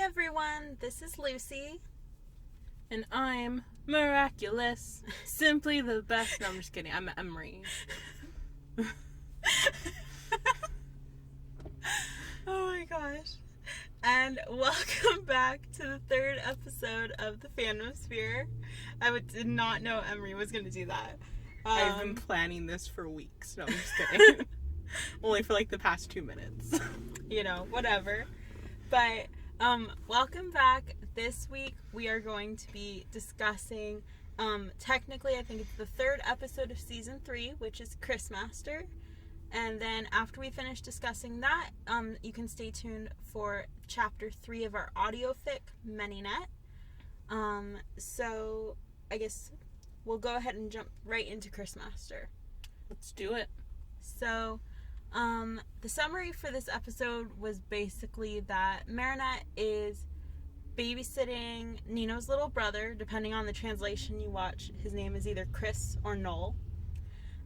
everyone, this is Lucy. And I'm miraculous. Simply the best. No, I'm just kidding. I'm Emery. Oh my gosh. And welcome back to the third episode of the FANDOM-sphere. Did not know Emery was going to do that. I've been planning this for weeks. No, I'm just kidding. Only for like the past 2 minutes. You know, whatever. But welcome back. This week we are going to be discussing, technically I think it's the third episode of season 3, which is Christmaster. And then after we finish discussing that, you can stay tuned for chapter 3 of our Audiofic, Manynette. So I guess we'll go ahead and jump right into Christmaster. Let's do it. So, the summary for this episode was basically that Manynette is babysitting Nino's little brother. Depending on the translation you watch, his name is either Chris or Noel.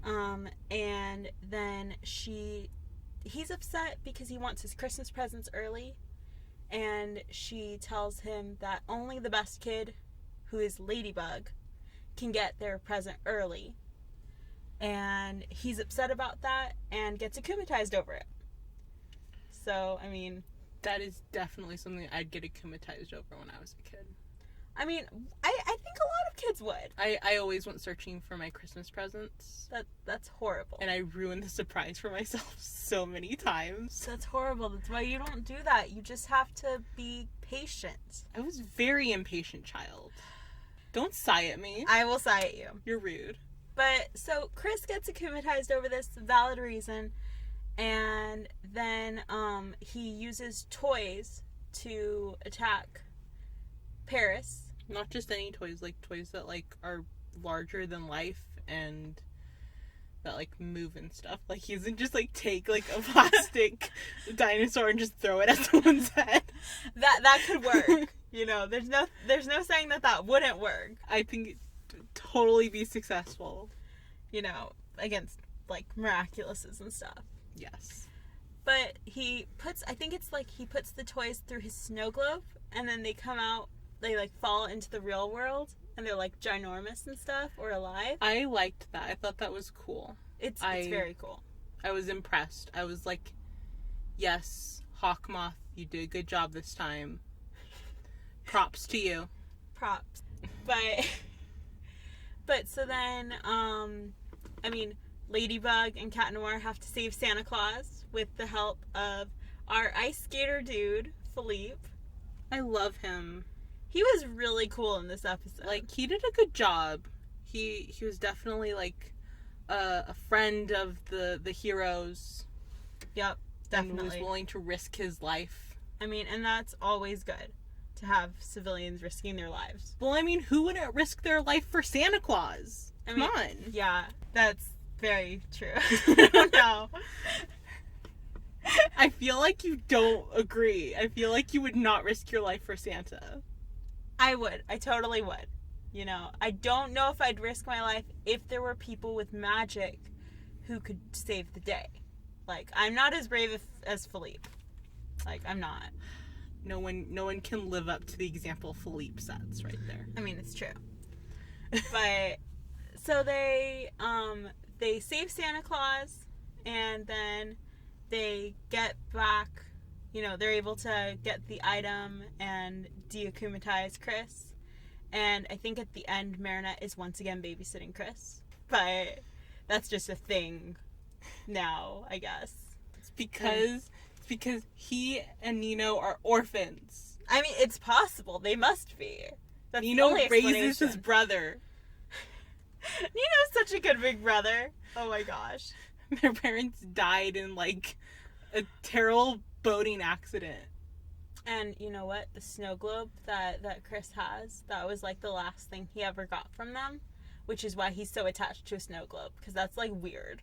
And then he's upset because he wants his Christmas presents early. And she tells him that only the best kid, who is Ladybug, can get their present early. And he's upset about that and gets akumatized over it. So, I mean... That is definitely something I'd get akumatized over when I was a kid. I mean, I think a lot of kids would. I always went searching for my Christmas presents. That's horrible. And I ruined the surprise for myself so many times. That's horrible. That's why you don't do that. You just have to be patient. I was a very impatient child. Don't sigh at me. I will sigh at you. You're rude. But, so, Chris gets akumatized over this valid reason, and then, he uses toys to attack Paris. Not just any toys, like, toys that, like, are larger than life, and that, like, move and stuff. Like, he doesn't just, like, take, like, a plastic dinosaur and just throw it at someone's head. That could work. You know, there's no saying that wouldn't work. I think it'd totally be successful. You know, against, like, miraculouses and stuff. Yes. But he puts the toys through his snow globe, and then they come out, they, like, fall into the real world, and they're, like, ginormous and stuff, or alive. I liked that. I thought that was cool. It's very cool. I was impressed. I was like, yes, Hawkmoth, you did a good job this time. Props to you. Props. But so then, I mean, Ladybug and Cat Noir have to save Santa Claus with the help of our ice skater dude, Philippe. I love him. He was really cool in this episode. Like, he did a good job. He was definitely, like, a friend of the heroes. Yep, definitely. And was willing to risk his life. I mean, and that's always good, to have civilians risking their lives. Well, I mean, who wouldn't risk their life for Santa Claus? Come on. Yeah, that's very true. I don't know. I feel like you don't agree. I feel like you would not risk your life for Santa. I would. I totally would. You know, I don't know if I'd risk my life if there were people with magic who could save the day. Like, I'm not as brave as Philippe. Like, I'm not. No one can live up to the example Philippe sets right there. I mean, it's true. But so they save Santa Claus, and then they get back, you know, they're able to get the item and de-akumatize Chris. And I think at the end, Manynette is once again babysitting Chris. But that's just a thing now, I guess. It's because he and Nino are orphans. I mean, it's possible. They must be. That's Nino raises his brother. Nino's such a good big brother. Oh my gosh. Their parents died in, like, a terrible boating accident. And you know what? The snow globe that Chris has, that was, like, the last thing he ever got from them. Which is why he's so attached to a snow globe. Because that's, like, weird.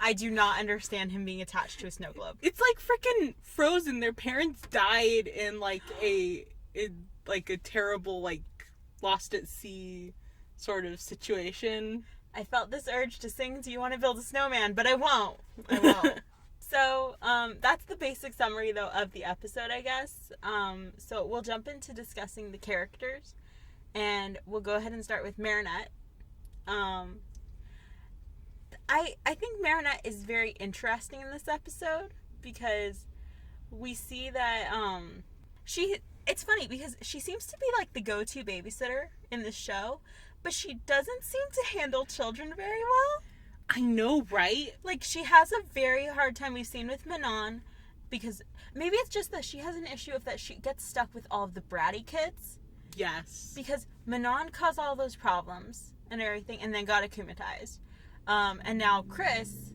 I do not understand him being attached to a snow globe. It's like freaking Frozen. Their parents died in, like, a terrible, like, lost at sea sort of situation. I felt this urge to sing Do You Want to Build a Snowman, but I won't. So, that's the basic summary, though, of the episode, I guess. So we'll jump into discussing the characters, and we'll go ahead and start with Manynette. I think Manynette is very interesting in this episode because we see that it's funny because she seems to be like the go-to babysitter in the show, but she doesn't seem to handle children very well. I know, right? Like, she has a very hard time, we've seen with Manon, because maybe it's just that she has an issue of that she gets stuck with all of the bratty kids. Yes. Because Manon caused all those problems and everything, and then got akumatized. And now Chris,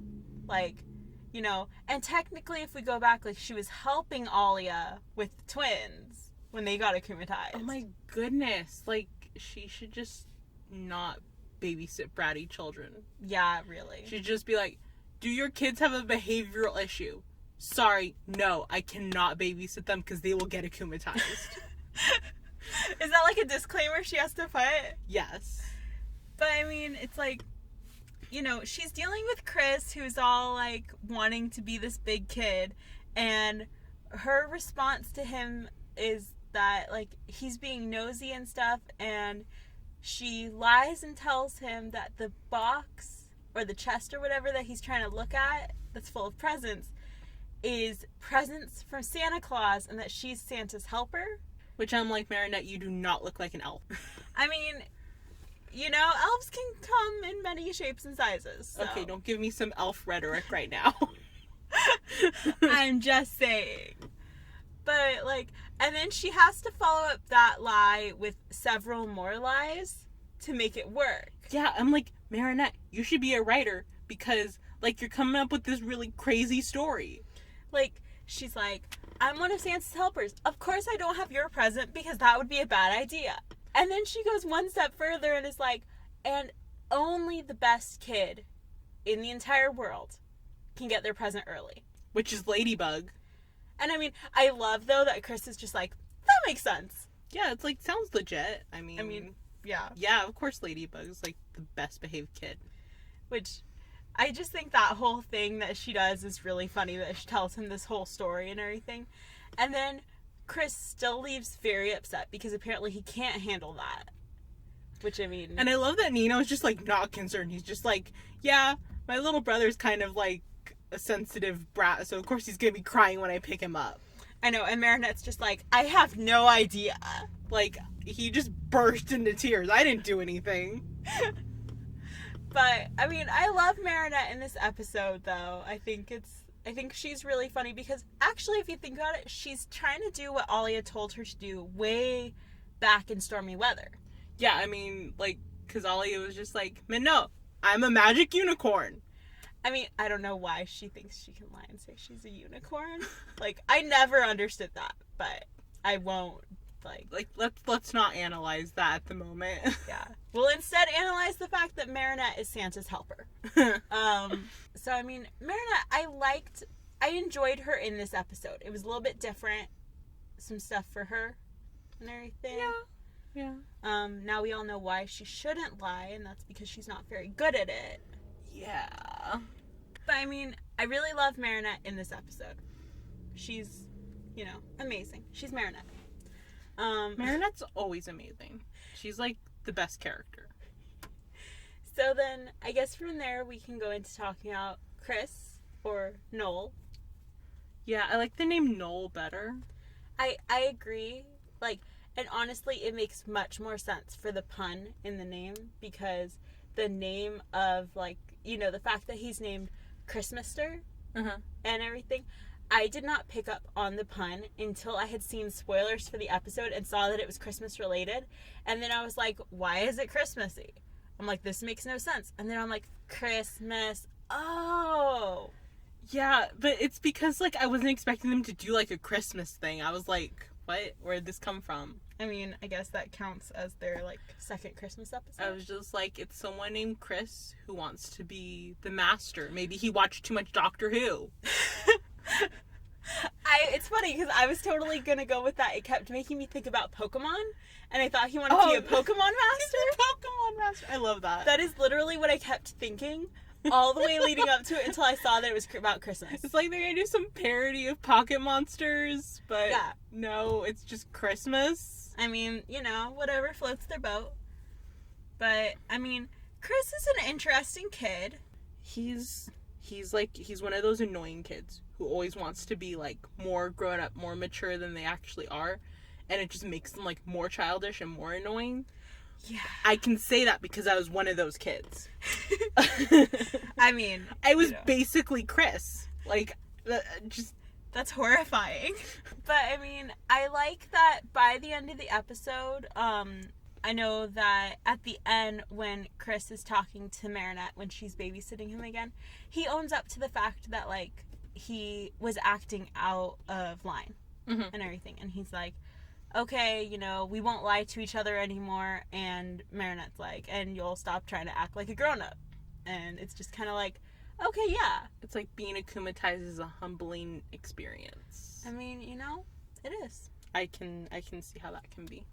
like, you know, and technically if we go back, like, she was helping Alia with the twins when they got akumatized. Oh my goodness. Like, she should just not babysit bratty children. Yeah, really. She'd just be like, do your kids have a behavioral issue? Sorry, no, I cannot babysit them because they will get akumatized. Is that like a disclaimer she has to put? Yes. But I mean, it's like, you know, she's dealing with Chris, who's all like wanting to be this big kid, and her response to him is that like he's being nosy and stuff, and she lies and tells him that the box or the chest or whatever that he's trying to look at that's full of presents is presents from Santa Claus, and that she's Santa's helper. Which I'm like, Manynette, you do not look like an elf. I mean, you know, elves can come in many shapes and sizes. So. Okay, don't give me some elf rhetoric right now. I'm just saying. But, like, and then she has to follow up that lie with several more lies to make it work. Yeah, I'm like, Manynette, you should be a writer because, like, you're coming up with this really crazy story. Like, she's like, I'm one of Santa's helpers. Of course I don't have your present because that would be a bad idea. And then she goes one step further and is like, and only the best kid in the entire world can get their present early. Which is Ladybug. And I mean, I love, though, that Chris is just like, that makes sense. Yeah, it's like, sounds legit. I mean, yeah. Yeah, of course Ladybug is like the best behaved kid. Which, I just think that whole thing that she does is really funny, that she tells him this whole story and everything. And then Chris still leaves very upset because apparently he can't handle that. Which, I mean... And I love that Nino's just, like, not concerned. He's just like, yeah, my little brother's kind of, like, a sensitive brat, so of course he's gonna be crying when I pick him up. I know, and Manynette's just like, I have no idea. Like, he just burst into tears. I didn't do anything. But, I mean, I love Manynette in this episode, though. I think she's really funny because, actually, if you think about it, she's trying to do what Alia told her to do way back in Stormy Weather. Yeah, I mean, like, because Alia was just like, man, no, I'm a magic unicorn. I mean, I don't know why she thinks she can lie and say she's a unicorn. Like, I never understood that, but I won't, like... let's not analyze that at the moment. Yeah. We'll instead analyze the fact that Manynette is Santa's helper. So, I mean, Manynette, I enjoyed her in this episode. It was a little bit different. Some stuff for her and everything. Yeah. Now we all know why she shouldn't lie, and that's because she's not very good at it. Yeah. But, I mean, I really love Manynette in this episode. She's, you know, amazing. She's Manynette. Manynette's always amazing. She's, like, the best character. So then, I guess from there, we can go into talking about Chris, or Noel. Yeah, I like the name Noel better. I agree. Like, and honestly, it makes much more sense for the pun in the name, because the name of, like, you know, the fact that he's named Christmaster and everything, I did not pick up on the pun until I had seen spoilers for the episode and saw that it was Christmas related. And then I was like, why is it Christmassy? I'm like, this makes no sense. And then I'm like, Christmas. Oh. Yeah, but it's because, like, I wasn't expecting them to do, like, a Christmas thing. I was like, what? Where did this come from? I mean, I guess that counts as their, like, second Christmas episode. I was just like, it's someone named Chris who wants to be the master. Maybe he watched too much Doctor Who. It's funny because I was totally gonna go with that. It kept making me think about Pokemon, and I thought he wanted to be a Pokemon master. Pokemon master. I love that. That is literally what I kept thinking. all the way leading up to it until I saw that it was about Christmas. It's like they're gonna do some parody of Pocket Monsters, but Yeah. no, it's just Christmas. I mean, you know, whatever floats their boat. But, I mean, Chris is an interesting kid. He's one of those annoying kids who always wants to be, like, more grown up, more mature than they actually are. And it just makes them, like, more childish and more annoying. Yeah. I can say that because I was one of those kids. I mean, I was basically Chris. Like, just... That's horrifying. But, I mean, I like that by the end of the episode, I know that at the end when Chris is talking to Manynette when she's babysitting him again, he owns up to the fact that, like, he was acting out of line and everything. And he's like, okay, you know, we won't lie to each other anymore. And Manynette's like, and you'll stop trying to act like a grown-up. And it's just kind of like, okay, yeah. It's like being akumatized is a humbling experience. I mean, you know, it is. I can see how that can be.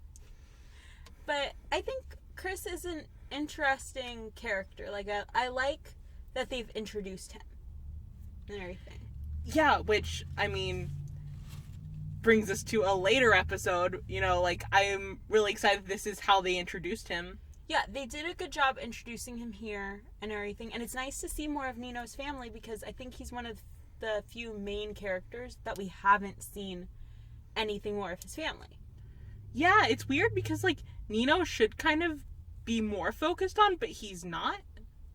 But I think Chris is an interesting character. Like, I like that they've introduced him and everything. Yeah, which, I mean, brings us to a later episode. You know, like, I am really excited this is how they introduced him. Yeah, they did a good job introducing him here and everything. And it's nice to see more of Nino's family because I think he's one of the few main characters that we haven't seen anything more of his family. Yeah, it's weird because, like, Nino should kind of be more focused on, but he's not.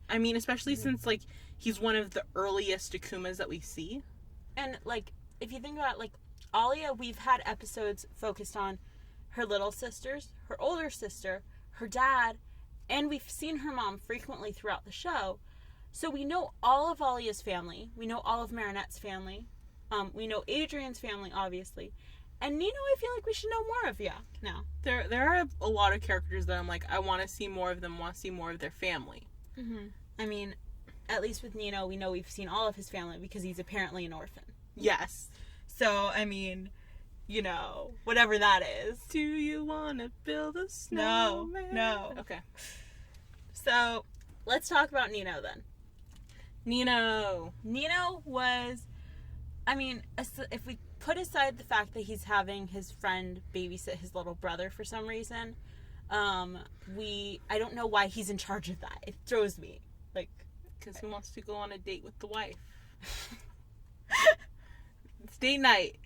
I mean, especially since, like, he's one of the earliest Akumas that we see. And, like, if you think about, like, Alia, we've had episodes focused on her little sisters, her older sister, her dad, and we've seen her mom frequently throughout the show. So we know all of Alia's family. We know all of Manynette's family. We know Adrian's family, obviously. And Nino, I feel like we should know more of, now. There are a lot of characters that I'm like, I want to see more of them, want to see more of their family. Mm-hmm. I mean, at least with Nino, we know we've seen all of his family because he's apparently an orphan. Yes. So, I mean, you know, whatever that is. Do you want to build a snowman? No. Okay. So, let's talk about Nino then. Nino was, I mean, if we put aside the fact that he's having his friend babysit his little brother for some reason, I don't know why he's in charge of that. It throws me. Like, because he wants to go on a date with the wife. It's date night,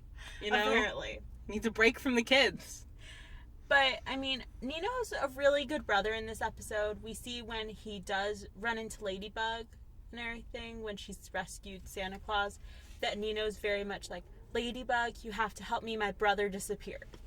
you know? Apparently. Needs a break from the kids. But, I mean, Nino's a really good brother in this episode. We see when he does run into Ladybug and everything, when she's rescued Santa Claus, that Nino's very much like, Ladybug, you have to help me, my brother disappeared.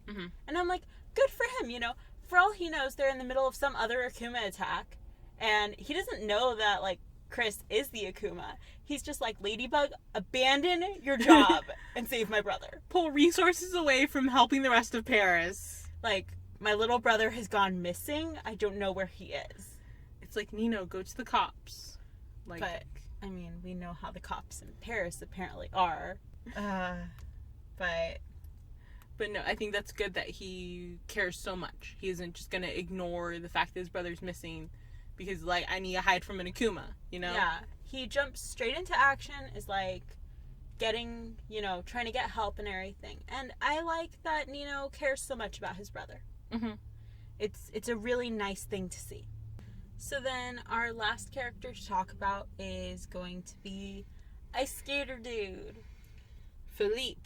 Mm-hmm. And I'm like, good for him, you know? For all he knows, they're in the middle of some other Akuma attack, and he doesn't know that, like, Chris is the Akuma. He's just like, Ladybug, abandon your job and save my brother. Pull resources away from helping the rest of Paris. Like, my little brother has gone missing. I don't know where he is. It's like, Nino, go to the cops. Like, but, I mean, we know how the cops in Paris apparently are. But no, I think that's good that he cares so much. He isn't just gonna ignore the fact that his brother's missing because, like, I need to hide from an Akuma, you know? Yeah. He jumps straight into action, is like getting, you know, trying to get help and everything. And I like that Nino cares so much about his brother. Mm-hmm. It's a really nice thing to see. So then our last character to talk about is going to be Ice Skater Dude. Philippe.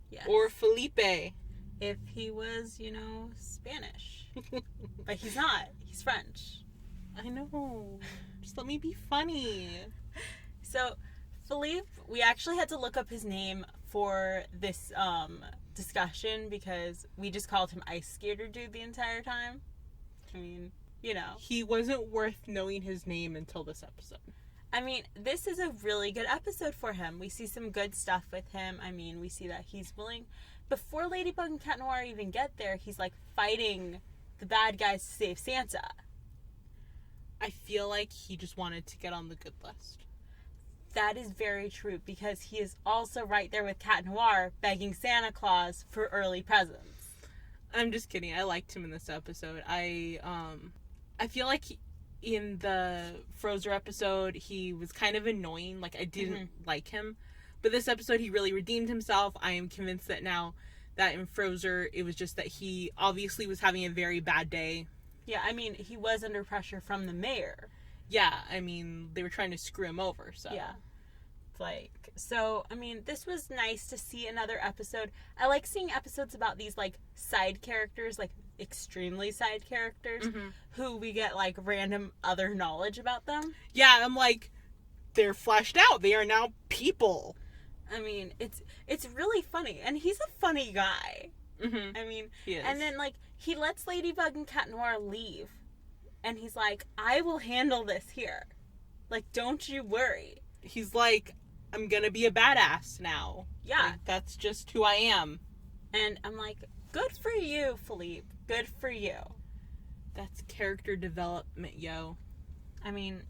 Yes. Or Felipe. If he was, you know, Spanish. But he's not. He's French. I know. Just let me be funny. So, Philippe, we actually had to look up his name for this discussion because we just called him Ice Skater Dude the entire time. I mean, you know. He wasn't worth knowing his name until this episode. I mean, this is a really good episode for him. We see some good stuff with him. I mean, we see that he's willing... Before Ladybug and Cat Noir even get there, he's, like, fighting the bad guys to save Santa. I feel like he just wanted to get on the good list. That is very true, because he is also right there with Cat Noir begging Santa Claus for early presents. I'm just kidding. I liked him in this episode. I feel like in the Frozer episode, he was kind of annoying. Like, I didn't like him. But this episode, he really redeemed himself. I am convinced that now that in Frozer, it was just that he obviously was having a very bad day. Yeah, I mean, he was under pressure from the mayor. Yeah, I mean, they were trying to screw him over, so. Yeah. Like, so, I mean, this was nice to see another episode. I like seeing episodes about these, like, side characters, like, extremely side characters, who we get, like, random other knowledge about them. Yeah, I'm like, they're fleshed out. They are now people. I mean, it's really funny. And he's a funny guy. Mm-hmm. I mean, He is. and then, like, he lets Ladybug and Cat Noir leave. And he's like, I will handle this here. Like, don't you worry. He's like, I'm gonna be a badass now. Yeah. Like, that's just who I am. And I'm like, good for you, Philippe. Good for you. That's character development, yo. I mean,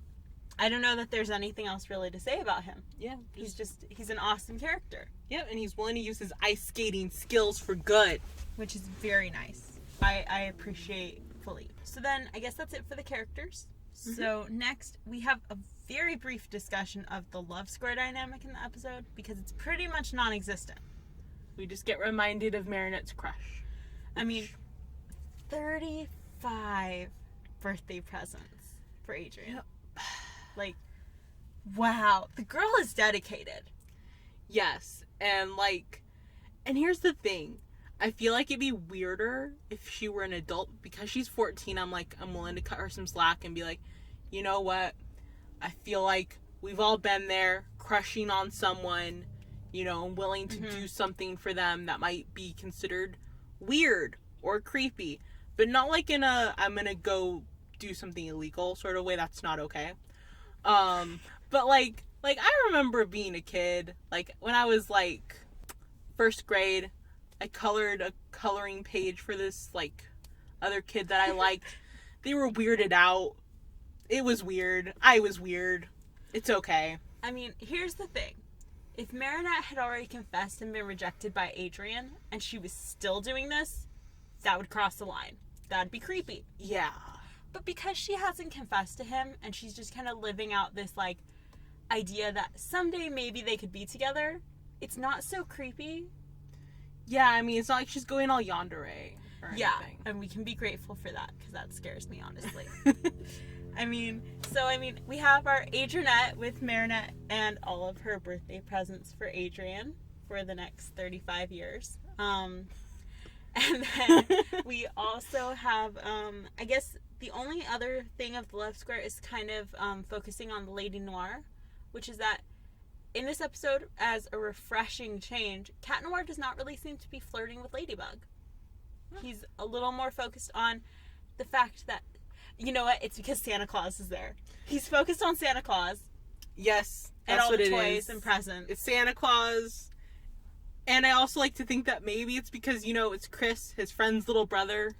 I don't know that there's anything else really to say about him. Yeah. He's an awesome character. Yeah, and he's willing to use his ice skating skills for good. Which is very nice. I appreciate Philippe. So then, I guess that's it for the characters. So next, we have a very brief discussion of the love square dynamic in the episode, because it's pretty much non-existent. We just get reminded of Manynette's crush. I mean, 35 birthday presents for Adrian. Yep. Like, wow. The girl is dedicated. Yes, and here's the thing. I feel like it'd be weirder if she were an adult. Because she's 14, I'm willing to cut her some slack and be like, you know what? I feel like we've all been there, crushing on someone, you know, willing to do something for them that might be considered weird or creepy. But not like in a, I'm gonna go do something illegal sort of way. That's not okay. But like I remember being a kid, like when I was like first grade, I colored a coloring page for this like other kid that I liked. They were weirded out. It was weird. I was weird. It's okay. I mean, here's the thing. If Manynette had already confessed and been rejected by Adrian, and she was still doing this, that would cross the line. That'd be creepy. Yeah. But because she hasn't confessed to him, and she's just kind of living out this, like, idea that someday maybe they could be together, it's not so creepy. Yeah, I mean, it's not like she's going all yandere or anything. Yeah, and we can be grateful for that, because that scares me, honestly. I mean, we have our Adrianette with Manynette and all of her birthday presents for Adrian for the next 35 years. And then we also have, I guess the only other thing of the love square is kind of focusing on the Lady Noir, which is that in this episode, as a refreshing change, Cat Noir does not really seem to be flirting with Ladybug. He's a little more focused on the fact that, you know what, it's because Santa Claus is there. He's focused on Santa Claus. Yes, and that's all what the it toys is. and presents. It's Santa Claus. And I also like to think that maybe it's because, you know, it's Chris, his friend's little brother.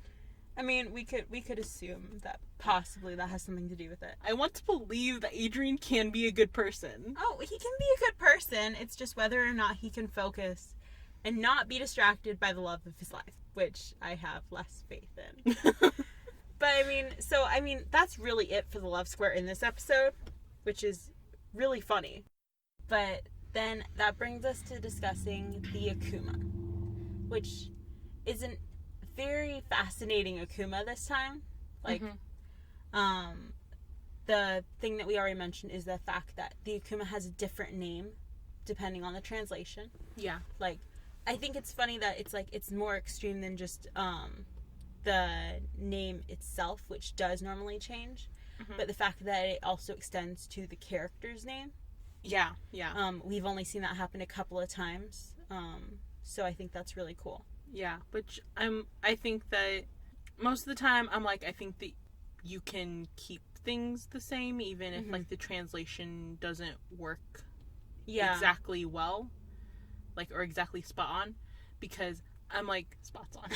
I mean, we could assume that possibly that has something to do with it. I want to believe that Adrian can be a good person. Oh, he can be a good person. It's just whether or not he can focus and not be distracted by the love of his life, which I have less faith in. But I mean, that's really it for the love square in this episode, which is really funny. But then that brings us to discussing the Akuma, which is a very fascinating Akuma this time. Like, the thing that we already mentioned is the fact that the Akuma has a different name depending on the translation. Yeah. Like, I think it's funny that it's more extreme than just the name itself, which does normally change, but the fact that it also extends to the character's name. Yeah. We've only seen that happen a couple of times, so I think that's really cool. Yeah, which I think that most of the time I think that you can keep things the same even if like the translation doesn't work exactly well, like, or exactly spot on, because I'm like, spots on.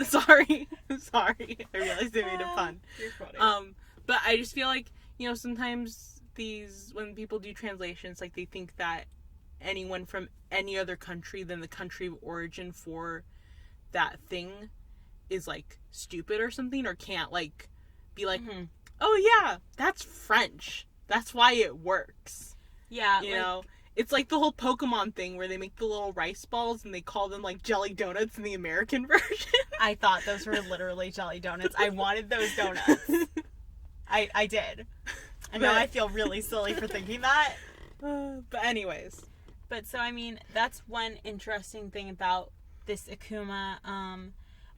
Sorry. I realized I made a pun. You're funny. But I just feel like, you know, sometimes when people do translations, like, they think that anyone from any other country than the country of origin for that thing is, like, stupid or something, or can't, like, be like, oh yeah, that's French. That's why it works. Yeah. You know? It's like the whole Pokemon thing where they make the little rice balls and they call them like jelly donuts in the American version. I thought those were literally jelly donuts. I wanted those donuts. I did. And now I feel really silly for thinking that. But anyways. But so, I mean, that's one interesting thing about this Akuma.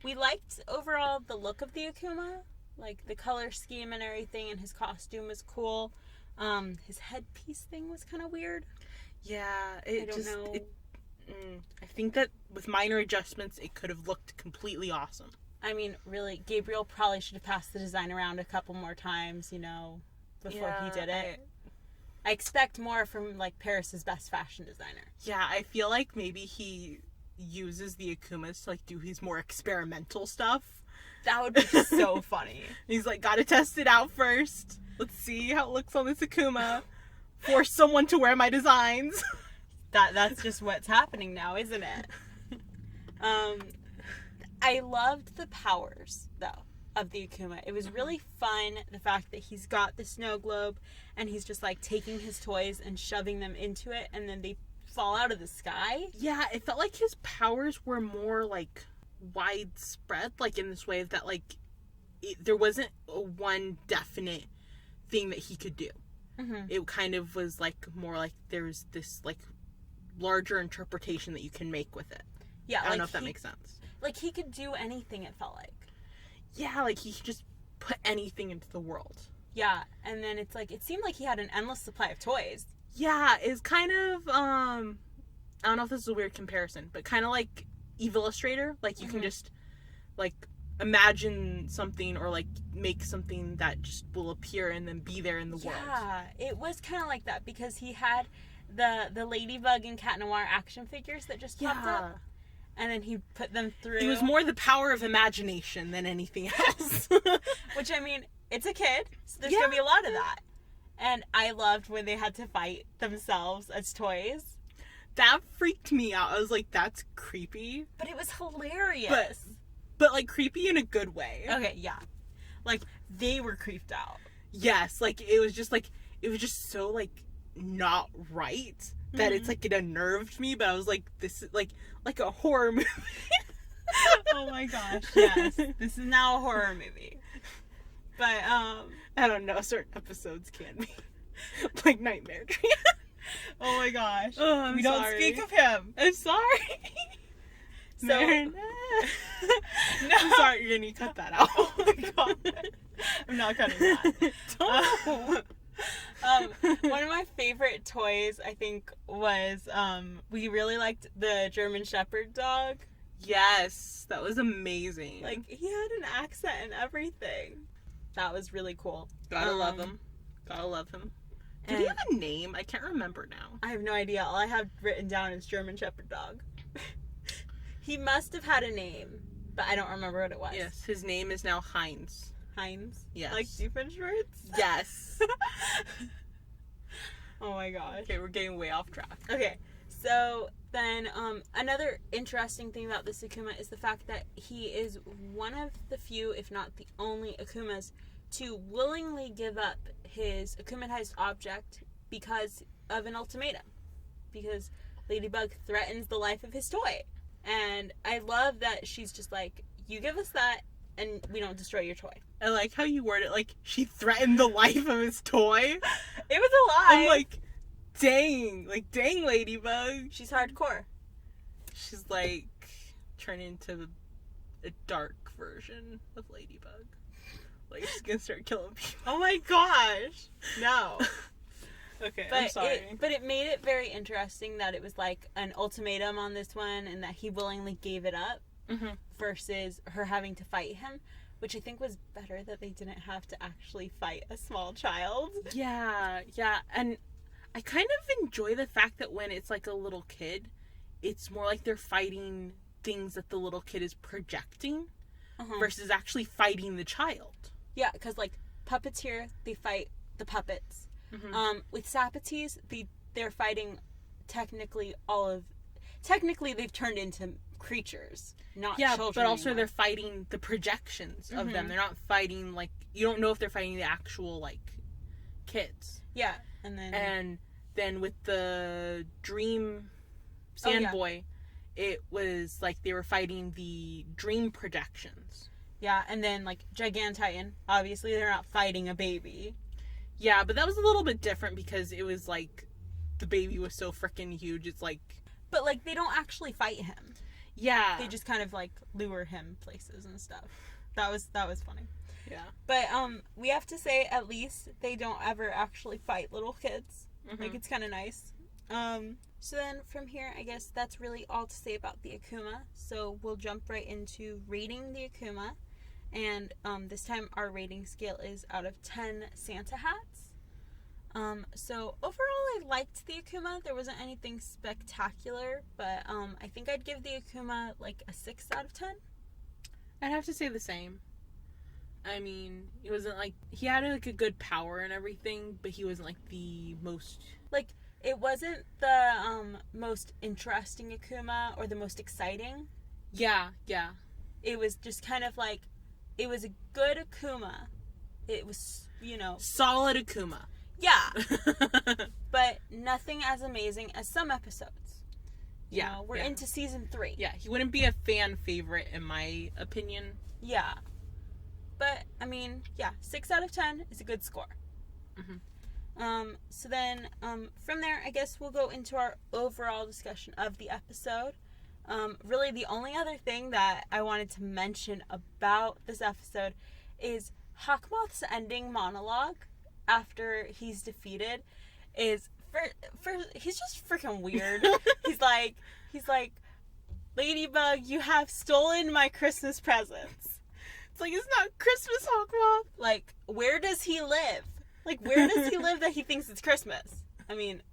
We liked overall the look of the Akuma. Like the color scheme and everything, and his costume was cool. His headpiece thing was kind of weird. Yeah, I don't know. I think that with minor adjustments, it could have looked completely awesome. I mean, really, Gabriel probably should have passed the design around a couple more times, you know, before he did it. I expect more from, like, Paris's best fashion designer. Yeah, I feel like maybe he uses the Akumas to, like, do his more experimental stuff. That would be so funny. He's like, gotta test it out first. Let's see how it looks on this Akuma. Force someone to wear my designs. That's just what's happening now, isn't it? I loved the powers, though, of the Akuma. It was really fun, the fact that he's got the snow globe, and he's just, like, taking his toys and shoving them into it, and then they fall out of the sky. Yeah, it felt like his powers were more, like, widespread, like, in this way that, like, there wasn't one definite thing that he could do. Mm-hmm. It kind of was, like, more like there's this, like, larger interpretation that you can make with it. Yeah, I don't know if that makes sense. Like, he could do anything, it felt like. Yeah, like, he could just put anything into the world. Yeah, and then it's like, it seemed like he had an endless supply of toys. Yeah, it's kind of, I don't know if this is a weird comparison, but kind of like Eve Illustrator. Like, you can just, like, imagine something or, like, make something that just will appear and then be there in the world. Yeah, it was kind of like that because he had the Ladybug and Cat Noir action figures that just popped up. And then he put them through. It was more the power of imagination than anything else. Which, I mean, it's a kid, so there's going to be a lot of that. And I loved when they had to fight themselves as toys. That freaked me out. I was like, that's creepy. But it was hilarious. But like, creepy in a good way. Okay, yeah. Like, they were creeped out. Yes, like, it was just so, like, not right that it's, like, it unnerved me, but I was like, this is, like a horror movie. Oh my gosh, yes. This is now a horror movie. But, I don't know, certain episodes can be. Like Nightmare Tree. Oh my gosh. Oh, I'm we sorry. don't speak of him. I'm sorry. So, no. I'm sorry, you're gonna cut that out. Oh my god. I'm not cutting that. One of my favorite toys, I think, was, we really liked the German Shepherd dog. Yes, that was amazing. Like, he had an accent and everything. That was really cool. Gotta love him. Gotta love him. Did he have a name? I can't remember now. I have no idea. All I have written down is German Shepherd dog. He must have had a name, but I don't remember what it was. Yes, his name is now Heinz. Heinz? Yes. Like Doofenshmirtz? Yes. Oh my gosh. Okay, we're getting way off track. Okay, so then another interesting thing about this Akuma is the fact that he is one of the few, if not the only Akumas to willingly give up his akumatized object because of an ultimatum. Because Ladybug threatens the life of his toy. And I love that she's just like, you give us that and we don't destroy your toy. I like how you word it like she threatened the life of his toy. It was a lie. I'm like, dang Ladybug. She's hardcore. She's like turning into a dark version of Ladybug. Like, she's gonna start killing people. Oh my gosh. No. Okay, but I'm sorry. But it made it very interesting that it was like an ultimatum on this one and that he willingly gave it up versus her having to fight him, which I think was better that they didn't have to actually fight a small child. Yeah. And I kind of enjoy the fact that when it's like a little kid, it's more like they're fighting things that the little kid is projecting versus actually fighting the child. Yeah, because like Puppeteer, they fight the puppets. With Sapatees, they're fighting technically they've turned into creatures, not Yeah, children. but also anymore. they're fighting the projections of them. They're not fighting, like, you don't know if they're fighting the actual, like, kids. Yeah, and then with the Dream Sandboy, it was like they were fighting the dream projections. Yeah, and then, like, Gigantitan, obviously they're not fighting a baby. Yeah, but that was a little bit different because it was, like, the baby was so freaking huge, it's like... But, like, they don't actually fight him. Yeah. They just kind of, like, lure him places and stuff. That was funny. Yeah. But, we have to say, at least, they don't ever actually fight little kids. Mm-hmm. Like, it's kind of nice. So then, from here, I guess that's really all to say about the Akuma. So, we'll jump right into rating the Akuma. And, this time, our rating scale is out of 10 Santa hats. So, overall, I liked the Akuma. There wasn't anything spectacular, but, I think I'd give the Akuma, like, a 6 out of 10. I'd have to say the same. I mean, it wasn't like... He had, like, a good power and everything, but he wasn't, like, the most... Like, it wasn't the, most interesting Akuma or the most exciting. Yeah. It was just kind of like... It was a good Akuma. It was, Solid Akuma. Yeah. But nothing as amazing as some episodes. We're into season 3. Yeah, he wouldn't be a fan favorite in my opinion. Yeah. But, I mean, 6 out of 10 is a good score. Mm-hmm. So then, from there, I guess we'll go into our overall discussion of the episode. Really, the only other thing that I wanted to mention about this episode is Hawkmoth's ending monologue after he's defeated is, he's just freaking weird. He's like, Ladybug, you have stolen my Christmas presents. It's like, it's not Christmas, Hawkmoth. Like, where does he live? Like, where does he live that he thinks it's Christmas? I mean,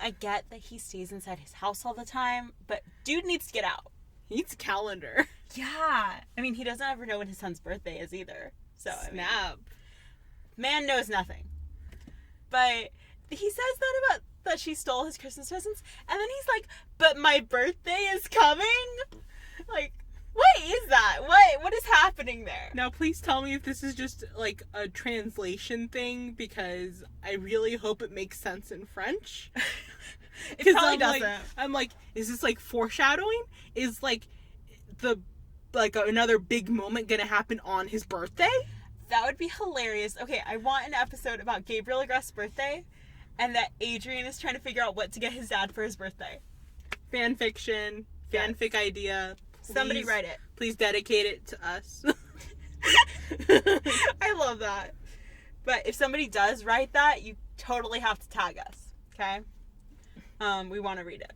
I get that he stays inside his house all the time, but dude needs to get out. He needs a calendar. Yeah. I mean, he doesn't ever know when his son's birthday is either. So, Snap. Man knows nothing. But he says that she stole his Christmas presents, and then he's like, but my birthday is coming? Like, what is that? What is happening there? Now, please tell me if this is just, like, a translation thing, because I really hope it makes sense in French. It probably doesn't. I'm like, is this, like, foreshadowing? Is, like, another big moment gonna happen on his birthday? That would be hilarious. Okay, I want an episode about Gabriel Agrest's birthday, and that Adrian is trying to figure out what to get his dad for his birthday. Fan fiction, fanfic idea. Please, somebody write it. Please dedicate it to us. I love that. But if somebody does write that, you totally have to tag us, okay? We want to read it.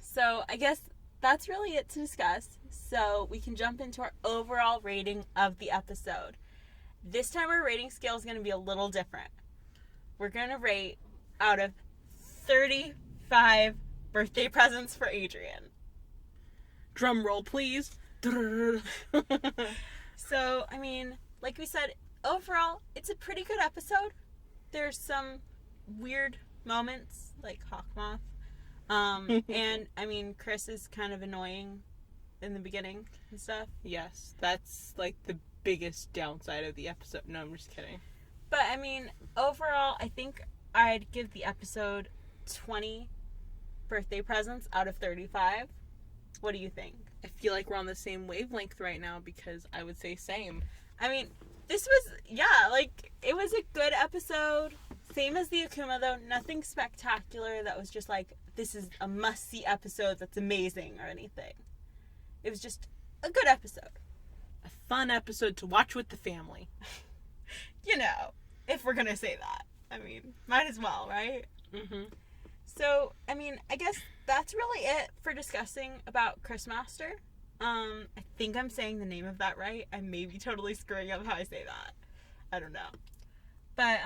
So I guess that's really it to discuss. So we can jump into our overall rating of the episode. This time our rating scale is going to be a little different. We're going to rate out of 35 birthday presents for Adrian. Drum roll, please. So, I mean, like we said, overall, it's a pretty good episode. There's some weird moments, like Hawkmoth. And, I mean, Chris is kind of annoying in the beginning and stuff. Yes, that's, like, the biggest downside of the episode. No, I'm just kidding. But, I mean, overall, I think I'd give the episode 20 birthday presents out of 35. What do you think? I feel like we're on the same wavelength right now because I would say same. I mean, this was, it was a good episode. Same as the Akuma, though. Nothing spectacular that was just like, this is a must-see episode that's amazing or anything. It was just a good episode. A fun episode to watch with the family. If we're going to say that. I mean, might as well, right? Mm-hmm. So, I mean, I guess that's really it for discussing about Christmaster. I think I'm saying the name of that right. I may be totally screwing up how I say that. I don't know. But,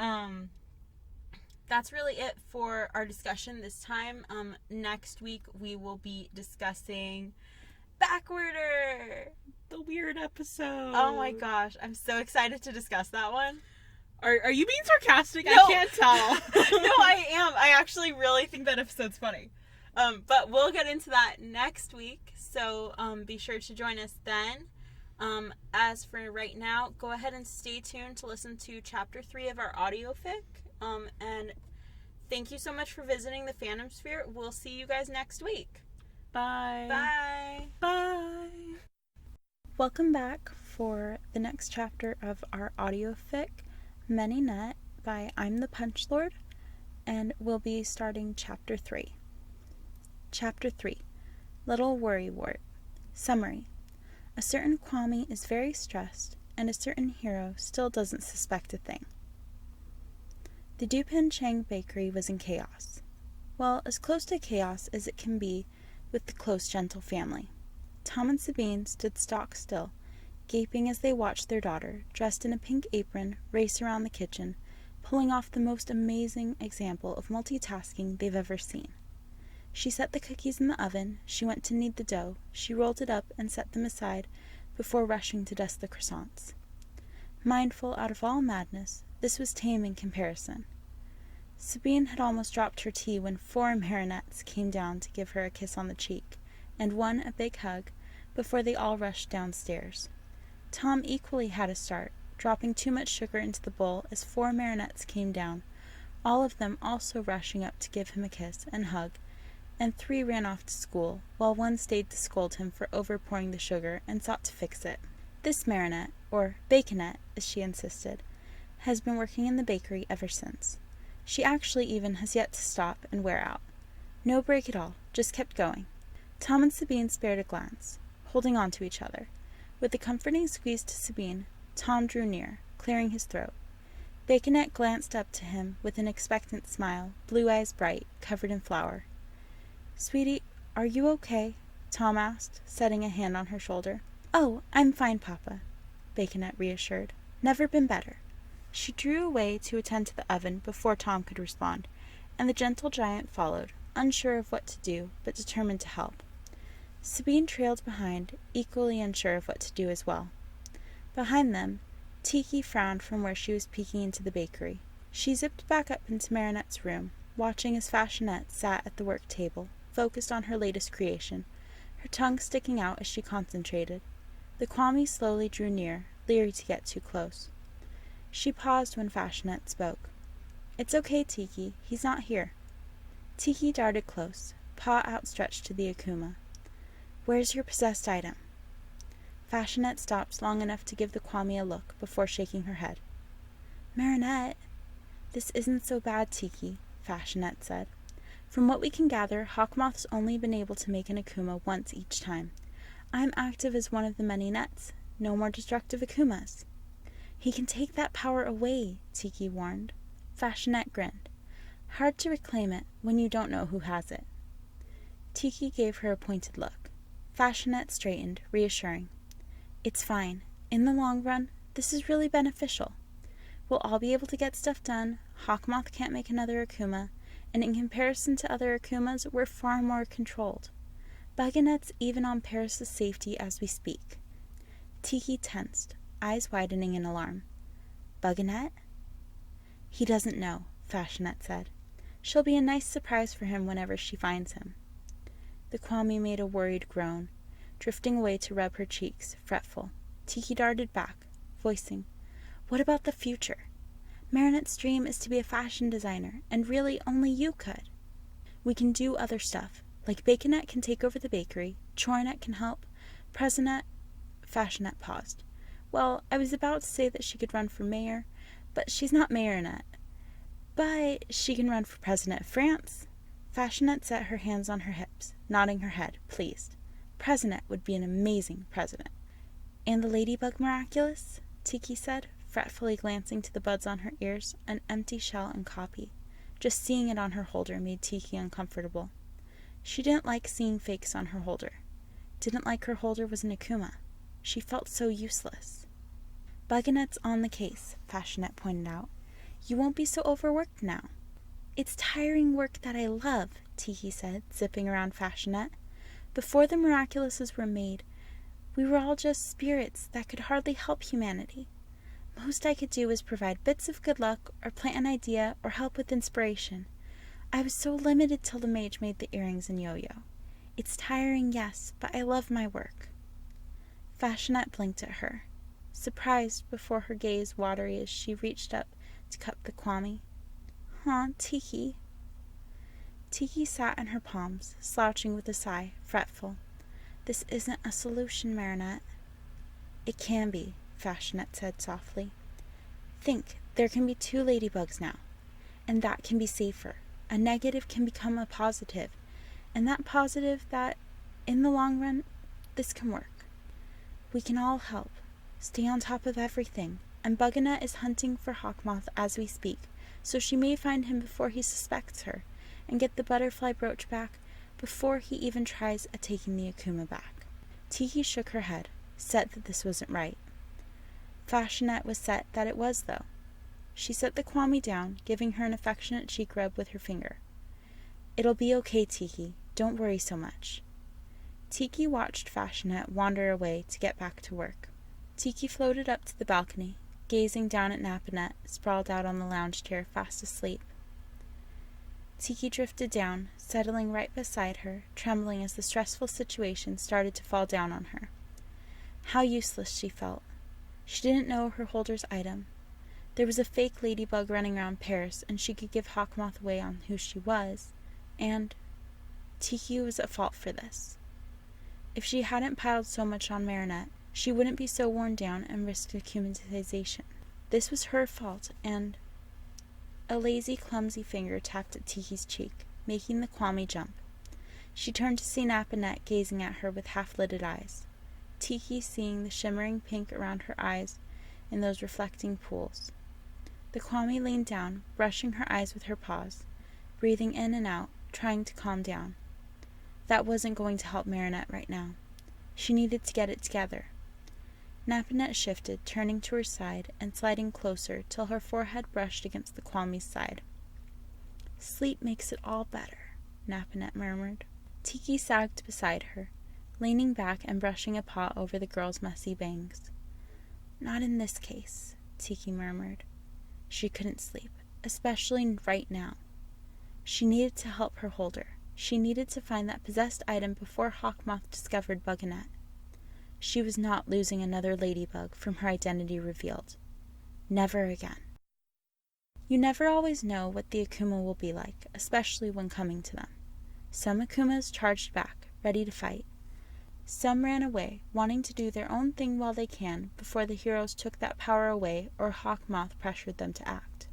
that's really it for our discussion this time. Next week, we will be discussing Backwarder. The weird episode. Oh my gosh. I'm so excited to discuss that one. Are you being sarcastic? No. I can't tell. No, I am. I actually really think that episode's funny. But we'll get into that next week. So be sure to join us then. As for right now, go ahead and stay tuned to listen to Chapter 3 of our Audiofic. And thank you so much for visiting the Fandom-sphere. We'll see you guys next week. Bye. Bye. Bye. Welcome back for the next chapter of our audiofic, Manynette by I'm the Punch Lord, and we'll be starting Chapter 3. Chapter 3, Little Worrywart. Summary. A certain Kwame is very stressed, and a certain hero still doesn't suspect a thing. The Dupin Chang bakery was in chaos. Well, as close to chaos as it can be with the close, gentle family. Tom and Sabine stood stock still, gaping as they watched their daughter, dressed in a pink apron, race around the kitchen, pulling off the most amazing example of multitasking they've ever seen. She set the cookies in the oven, she went to knead the dough, she rolled it up and set them aside before rushing to dust the croissants. Mindful out of all madness, this was tame in comparison. Sabine had almost dropped her tea when 4 Marynettes came down to give her a kiss on the cheek, and 1 a big hug, before they all rushed downstairs. Tom equally had a start, dropping too much sugar into the bowl as 4 Marynettes came down, all of them also rushing up to give him a kiss and hug, and 3 ran off to school, while 1 stayed to scold him for overpouring the sugar and sought to fix it. This Manynette, or Baconette, as she insisted, has been working in the bakery ever since. She actually even has yet to stop and wear out. No break at all, just kept going. Tom and Sabine spared a glance, holding on to each other. With a comforting squeeze to Sabine, Tom drew near, clearing his throat. Baconette glanced up to him with an expectant smile, blue eyes bright, covered in flour. "Sweetie, are you okay?" Tom asked, setting a hand on her shoulder. "Oh, I'm fine, Papa," Baconette reassured. "Never been better." She drew away to attend to the oven before Tom could respond, and the gentle giant followed, unsure of what to do, but determined to help. Sabine trailed behind, equally unsure of what to do as well. Behind them, Tiki frowned from where she was peeking into the bakery. She zipped back up into Marynette's room, watching as Fashionette sat at the work table, focused on her latest creation, her tongue sticking out as she concentrated. The Kwame slowly drew near, leery to get too close. She paused when Fashionette spoke. "It's okay, Tiki. He's not here." Tiki darted close, paw outstretched to the Akuma. "Where's your possessed item?" Fashionette stopped long enough to give the Kwame a look before shaking her head. "Manynette, this isn't so bad, Tiki," Fashionette said. "From what we can gather, Hawkmoth's only been able to make an Akuma once each time. I'm active as one of the Manynets. No more destructive Akumas." "He can take that power away," Tiki warned. Fashionette grinned. "Hard to reclaim it when you don't know who has it." Tiki gave her a pointed look. Fashionette straightened, reassuring. "It's fine. In the long run, this is really beneficial. We'll all be able to get stuff done, Hawkmoth can't make another Akuma, and in comparison to other Akumas, we're far more controlled. Buganette's even on Paris' safety as we speak." Tiki tensed, eyes widening in alarm. "Buganette?" "He doesn't know," Fashionette said. "She'll be a nice surprise for him whenever she finds him." The Kwame made a worried groan, drifting away to rub her cheeks, fretful. Tiki darted back, voicing, "What about the future? Marynette's dream is to be a fashion designer, and really only you could. We can do other stuff, like Baconette can take over the bakery, Chorinette can help, President—" Fashionette paused. "Well, I was about to say that she could run for mayor, but she's not Marynette. But she can run for president of France." Fashionette set her hands on her hips, nodding her head, pleased. President would be an amazing president. "And the ladybug miraculous?" Tiki said, fretfully glancing to the buds on her ears, an empty shell and copy. Just seeing it on her holder made Tiki uncomfortable. She didn't like seeing fakes on her holder. Didn't like her holder was an Akuma. She felt so useless. "Buganette's on the case," Fashionette pointed out. "You won't be so overworked now." "It's tiring work that I love," Tiki said, zipping around Fashionette. "Before the miraculouses were made, we were all just spirits that could hardly help humanity. Most I could do was provide bits of good luck, or plant an idea, or help with inspiration. I was so limited till the mage made the earrings and yo-yo. It's tiring, yes, but I love my work. Fashionette blinked at her, surprised before her gaze watery as she reached up to cup the kwami. "Aw, Tiki." Tiki sat in her palms, slouching with a sigh, fretful. "This isn't a solution, Manynette." "It can be," Fashionette said softly. "Think, there can be 2 ladybugs now, and that can be safer. A negative can become a positive, and that positive that, in the long run, this can work. We can all help. Stay on top of everything, and Buganette is hunting for Hawkmoth as we speak, so she may find him before he suspects her, and get the butterfly brooch back before he even tries at taking the Akuma back." Tiki shook her head, set that this wasn't right. Fashionette was set that it was, though. She set the kwami down, giving her an affectionate cheek rub with her finger. "It'll be okay, Tiki. Don't worry so much." Tiki watched Fashionette wander away to get back to work. Tiki floated up to the balcony, gazing down at Manynette, sprawled out on the lounge chair, fast asleep. Tiki drifted down, settling right beside her, trembling as the stressful situation started to fall down on her. How useless she felt. She didn't know her holder's item. There was a fake ladybug running around Paris, and she could give Hawkmoth away on who she was, and Tiki was at fault for this. If she hadn't piled so much on Manynette, she wouldn't be so worn down and risk akumatization. This was her fault, and a lazy, clumsy finger tapped at Tiki's cheek, making the kwami jump. She turned to see Manynette gazing at her with half-lidded eyes. Tiki seeing the shimmering pink around her eyes in those reflecting pools. The kwami leaned down, brushing her eyes with her paws, breathing in and out, trying to calm down. That wasn't going to help Manynette right now. She needed to get it together. Manynette shifted, turning to her side and sliding closer till her forehead brushed against the kwami's side. "Sleep makes it all better," Manynette murmured. Tiki sagged beside her, leaning back and brushing a paw over the girl's messy bangs. "Not in this case," Tiki murmured. She couldn't sleep, especially right now. She needed to help her holder. She needed to find that possessed item before Hawkmoth discovered Buganette. She was not losing another ladybug from her identity revealed. Never again. You never always know what the Akuma will be like, especially when coming to them. Some Akumas charged back, ready to fight. Some ran away, wanting to do their own thing while they can, before the heroes took that power away or Hawkmoth pressured them to act.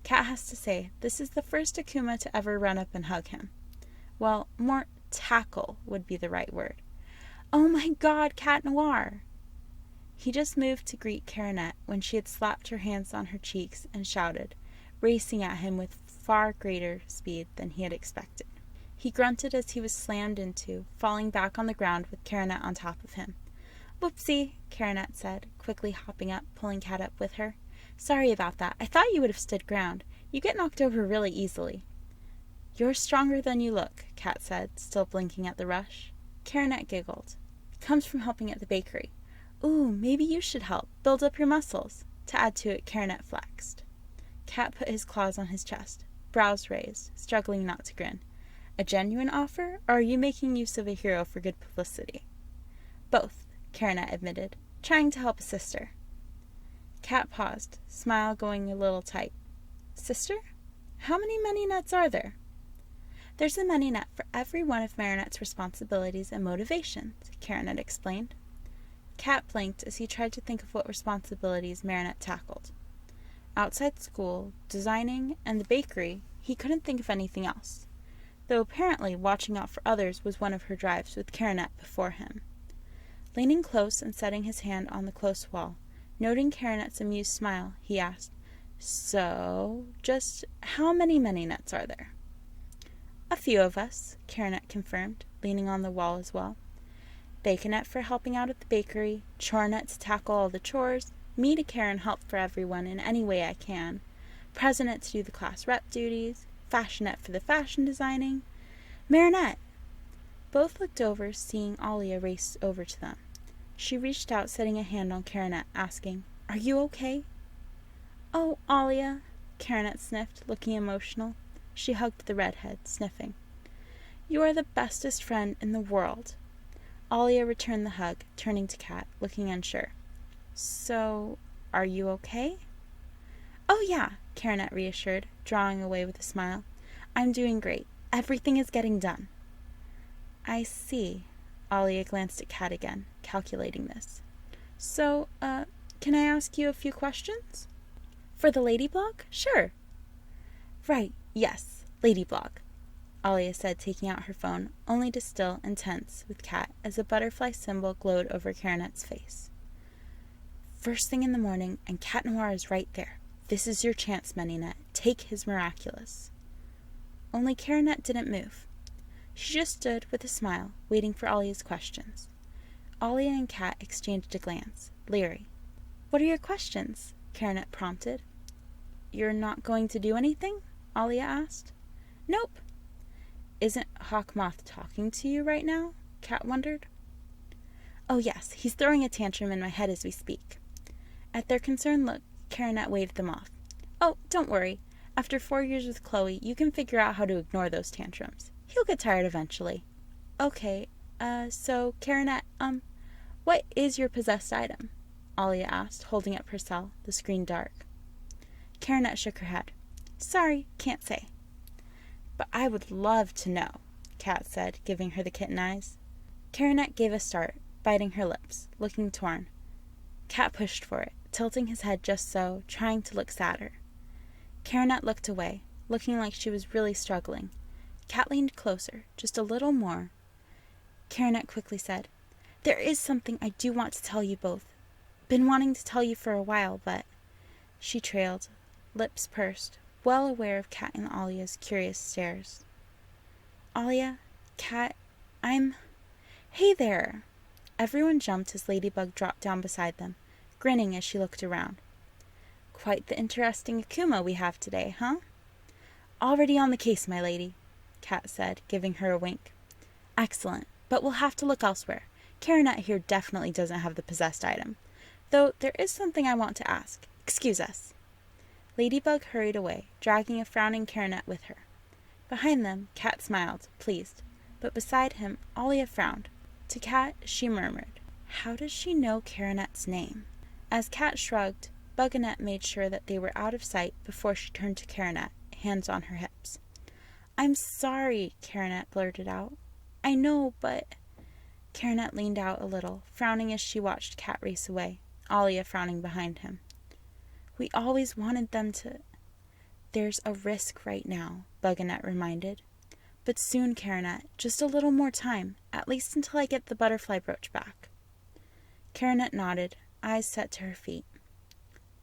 Cat has to say, this is the first Akuma to ever run up and hug him. Well, more tackle would be the right word. "Oh my God, Cat Noir!" He just moved to greet Manynette when she had slapped her hands on her cheeks and shouted, racing at him with far greater speed than he had expected. He grunted as he was slammed into, falling back on the ground with Manynette on top of him. "Whoopsie," Manynette said, quickly hopping up, pulling Cat up with her. "Sorry about that. I thought you would have stood ground. You get knocked over really easily." "You're stronger than you look," Cat said, still blinking at the rush. Manynette giggled. "It comes from helping at the bakery." "Ooh, maybe you should help. Build up your muscles." To add to it, Manynette flexed. Cat put his claws on his chest, brows raised, struggling not to grin. "A genuine offer, or are you making use of a hero for good publicity?" "Both," Manynette admitted, "trying to help a sister." Cat paused, smile going a little tight. "Sister? How many Manynettes are there?" "There's a Manynette for every one of Manynette's responsibilities and motivations," Manynette explained. Cat blinked as he tried to think of what responsibilities Manynette tackled. Outside school, designing, and the bakery, he couldn't think of anything else, though apparently watching out for others was one of her drives with Manynette before him. Leaning close and setting his hand on the close wall, noting Manynette's amused smile, he asked, "So, just how many Manynettes are there?" "A few of us," Manynette confirmed, leaning on the wall as well. "Baconette for helping out at the bakery, Chorinette to tackle all the chores, me to care and help for everyone in any way I can, President to do the class rep duties, Fashionette for the fashion designing, Manynette." Both looked over, seeing Alia race over to them. She reached out, setting a hand on Manynette, asking, "Are you okay?" "Oh, Alia," Manynette sniffed, looking emotional. She hugged the redhead, sniffing. You are the bestest friend in the world. Alia returned the hug, turning to Kat, looking unsure. So, are you okay? Oh yeah, Karenette reassured, drawing away with a smile. I'm doing great. Everything is getting done. I see. Alia glanced at Kat again, calculating this. So, can I ask you a few questions? For the lady blog? Sure. Right, yes, lady blog, Alia said, taking out her phone, only to still and tense with Kat as a butterfly symbol glowed over Karenette's face. First thing in the morning, and Cat Noir is right there. This is your chance, Manynette. Take his miraculous. Only Karenette didn't move. She just stood with a smile, waiting for Alia's questions. Alia and Kat exchanged a glance, leery. What are your questions? Karenette prompted. You're not going to do anything? Alia asked. Nope. Isn't Hawkmoth talking to you right now? Kat wondered. Oh yes, he's throwing a tantrum in my head as we speak. At their concerned look, Karenette waved them off. Oh, don't worry. After 4 years with Chloe, you can figure out how to ignore those tantrums. He'll get tired eventually. Okay, so, Karenette, what is your possessed item? Alia asked, holding up her cell, the screen dark. Karenette shook her head. Sorry, can't say. But I would love to know, Kat said, giving her the kitten eyes. Karenette gave a start, biting her lips, looking torn. Kat pushed for it, tilting his head just so, trying to look sadder. Karenette looked away, looking like she was really struggling. Kat leaned closer, just a little more. Karenette quickly said, There is something I do want to tell you both. Been wanting to tell you for a while, but... She trailed, lips pursed, well aware of Kat and Alia's curious stares. Alia, Kat, Hey there! Everyone jumped as Ladybug dropped down beside them, grinning as she looked around. Quite the interesting Akuma we have today, huh? Already on the case, my lady, Kat said, giving her a wink. Excellent, but we'll have to look elsewhere. Karenette here definitely doesn't have the possessed item. Though there is something I want to ask. Excuse us. Ladybug hurried away, dragging a frowning Karenette with her. Behind them, Kat smiled, pleased, but beside him, Alia frowned. To Kat, she murmured, How does she know Karenette's name? As Kat shrugged, Buganette made sure that they were out of sight before she turned to Karenette, hands on her hips. I'm sorry, Karenette blurted out. I know, but... Karenette leaned out a little, frowning as she watched Kat race away, Alia frowning behind him. We always wanted them to... There's a risk right now, Buganette reminded. But soon, Karenette, just a little more time, at least until I get the butterfly brooch back. Karenette nodded, eyes set to her feet.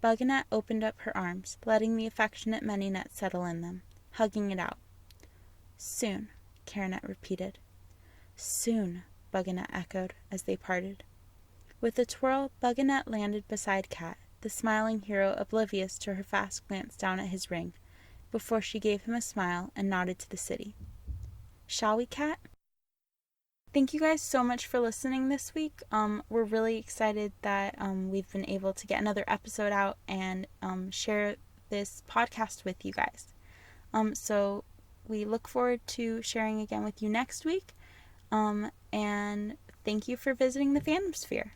Buganette opened up her arms, letting the affectionate Manynette settle in them, hugging it out. Soon, Karenette repeated. Soon, Buganette echoed as they parted. With a twirl, Buganette landed beside Kat, the smiling hero oblivious to her fast glance down at his ring, before she gave him a smile and nodded to the city. Shall we, Kat? Thank you guys so much for listening this week. We're really excited that we've been able to get another episode out and share this podcast with you guys. So we look forward to sharing again with you next week. And thank you for visiting the Fandom-sphere.